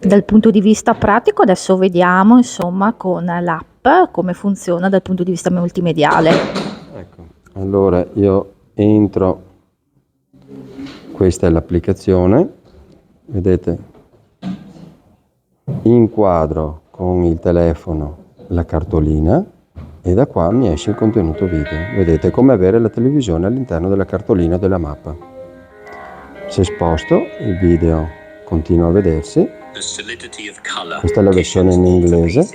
Dal punto di vista pratico adesso vediamo insomma con l'app come funziona dal punto di vista multimediale. Ecco, allora io entro, questa è l'applicazione, vedete, inquadro con il telefono la cartolina e da qua mi esce il contenuto video. Vedete, come avere la televisione all'interno della cartolina della mappa. Se sposto il video continua a vedersi. Questa è la versione in inglese.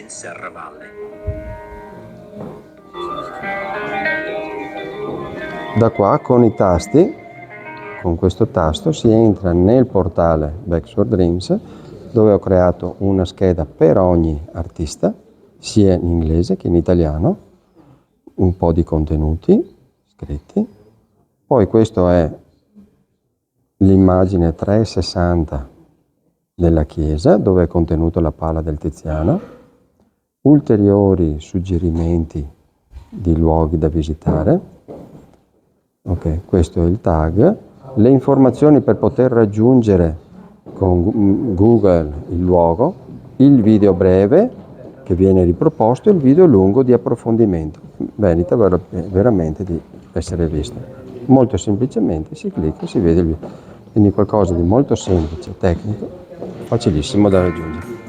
Da qua con i tasti, con questo tasto, si entra nel portale Backstore Dreams, dove ho creato una scheda per ogni artista, sia in inglese che in italiano, un po' di contenuti scritti. Poi questo è l'immagine 360 della chiesa, dove è contenuto la pala del Tiziano, ulteriori suggerimenti di luoghi da visitare. Ok, questo è il tag. Le informazioni per poter raggiungere con Google il luogo, il video breve che viene riproposto e il video lungo di approfondimento. Merita veramente di essere visto. Molto semplicemente si clicca e si vede il video. Quindi qualcosa di molto semplice, tecnico, facilissimo da raggiungere.